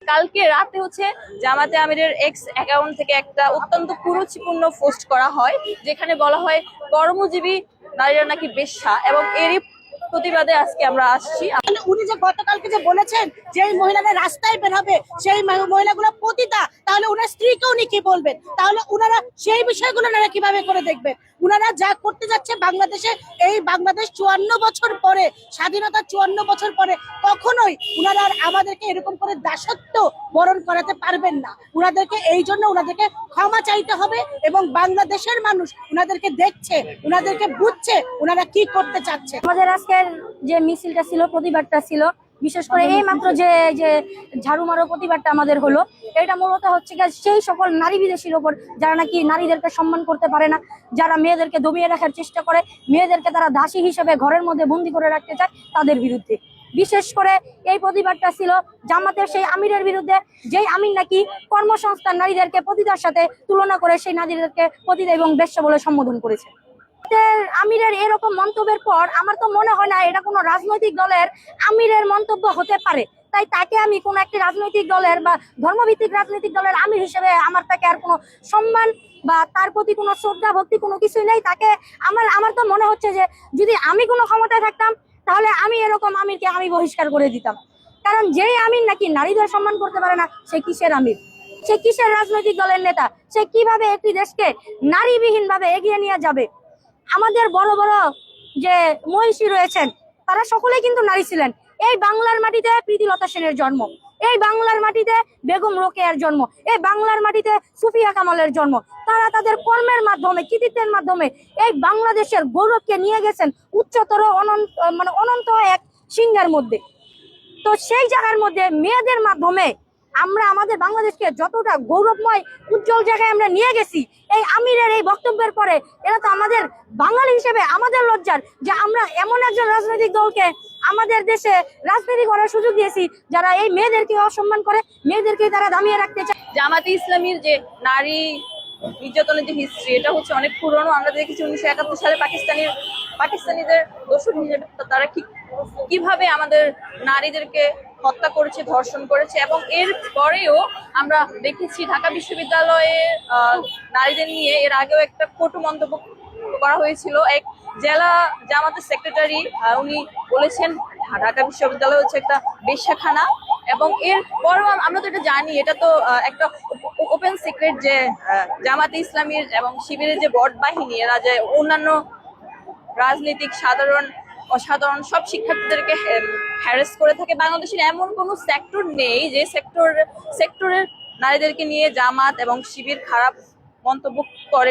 কালকে রাতে হচ্ছে জামাতে আমিরের এক্স অ্যাকাউন্ট থেকে একটা অত্যন্ত কুরুচিপূর্ণ পোস্ট করা হয়, যেখানে বলা হয় কর্মজীবী নারীরা নাকি বেশ্যা, এবং এরই প্রতিবাদে আজকে আমরা আসছি। উনি যে গতকালকে যে বলেছেন যে এই মহিলারা রাস্তায় বের হবে, সেই মহিলাগুলো পতিতা, তাহলে উনার স্ত্রীকে উনি কি বলবেন? তাহলে উনারা সেই বিষয়গুলো ওনারা কিভাবে করে দেখবেন? উনারা যা করতে যাচ্ছে বাংলাদেশে, এই বাংলাদেশ 54 বছর পরে, স্বাধীনতা 54 বছর পরে, কখনোই উনারা আর আমাদেরকে এরকম করে দাসত্ব বরণ করাতে পারবেন না। উনাদেরকে এই জন্য উনাদেরকে ক্ষমা চাইতে হবে, এবং বাংলাদেশের মানুষ উনাদেরকে দেখছে, উনাদেরকে বুঝছে উনারা কি করতে চাচ্ছে। আমাদের আজকের যে মিছিলটা ছিল, প্রতিবাদটা ছিল, বিশেষ করে এই মাত্র যে যে ঝাড়ু মারো প্রতিবাদটা আমাদের হলো, এটা মূলত হচ্ছে সেই সকল নারী বিদেশির ওপর যারা নাকি নারীদেরকে সম্মান করতে পারে না, যারা মেয়েদেরকে দমিয়ে রাখার চেষ্টা করে, মেয়েদেরকে তারা দাসী হিসেবে ঘরের মধ্যে বন্দি করে রাখতে চায়, তাদের বিরুদ্ধে। বিশেষ করে এই প্রতিবাদটা ছিল জামাতের সেই আমিরের বিরুদ্ধে, যেই আমির নাকি কর্মসংস্থান নারীদেরকে পতিতার সাথে তুলনা করে সেই নারীদেরকে পতিতা এবং বেশ্যা বলে সম্বোধন করেছে। আমিরের এরকম মন্তব্যের পর আমার তো মনে হয় না এটা কোনো রাজনৈতিক দলের আমিরের মন্তব্য হতে পারে। তাই তাকে আমি কোনো একটি রাজনৈতিক দলের বা ধর্মভিত্তিক রাজনৈতিক দলের আমির হিসেবে আমার তাকে আর কোনো সম্মান বা তার প্রতি কোনো শ্রদ্ধা ভক্তি কোনো কিছুই নেই। তাকে আমার তো মনে হচ্ছে যে যদি আমি কোনো ক্ষমতায় থাকতাম তাহলে আমি এরকম আমিরকে আমি বহিষ্কার করে দিতাম। কারণ যেই আমির নাকি নারীদের সম্মান করতে পারে না, সে কিসের আমির? সে কিসের রাজনৈতিক দলের নেতা? সে কিভাবে একটি দেশকে নারীবিহীন ভাবে এগিয়ে নিয়ে যাবে? আমাদের বড় বড় যে মহিষী রয়েছেন তারা সকলেই কিন্তু নারী ছিলেন। এই বাংলার মাটিতে প্রীতিলতা সেনের জন্ম, এই বাংলার মাটিতে বেগম রোকেয়ার জন্ম, এই বাংলার মাটিতে সুফিয়া কামালের জন্ম। তারা তাদের কর্মের মাধ্যমে, কৃতিত্বের মাধ্যমে এই বাংলাদেশের গৌরবকে নিয়ে গেছেন উচ্চতর অনন্ত এক সিংহের মধ্যে। তো সেই জায়গার মধ্যে মেয়েদের মাধ্যমে আমরা আমাদের বাংলাদেশকে যতটা গৌরবময় উজ্জ্বল জায়গায় আমরা নিয়ে গেছি, এই আমিরের এই বক্তব্যের পরে এটা তো আমাদের বাঙালি হিসেবে আমাদের লজ্জার যে আমরা এমন একজন রাজনৈতিক দলকে আমাদের দেশে রাজনীতি করার সুযোগ দিয়েছি যারা এই মেয়েদেরকে অসম্মান করে, মেয়েদেরকে তারা দামিয়ে রাখতে চায়। জামাতে ইসলামীর যে নারী নির্যাতনের যে হিস্ট্রি, এটা হচ্ছে অনেক পুরনো। আমরা দেখেছি 1971 সালে পাকিস্তানিদের দোষর হিসেবে তারা কিভাবে আমাদের নারীদেরকে হত্যা করেছে, ধর্ষণ করেছে, এবং এর পরেও আমরা দেখেছি ঢাকা বিশ্ববিদ্যালয়ে নারীদের নিয়ে এর আগেও একটা কটু মন্তব্য করা হয়েছিল। এক জেলা জামাতের সেক্রেটারি উনি বলেছেন ঢাকা বিশ্ববিদ্যালয় হচ্ছে একটা বেশ্যাখানা, এবং এর পরেও আমরা তো এটা জানি, এটা তো একটা ওপেন সিক্রেট যে জামাতে ইসলামীর এবং শিবিরের যে বট বাহিনী, এরা যে অন্যান্য রাজনৈতিক অসাধারণ সব শিক্ষার্থীদেরকে হ্যারাস করে থাকে। বাংলাদেশের এমন কোনো সেক্টর নেই যে সেক্টরের নারীদেরকে নিয়ে জামাত এবং শিবির খারাপ মন্তব্য করে।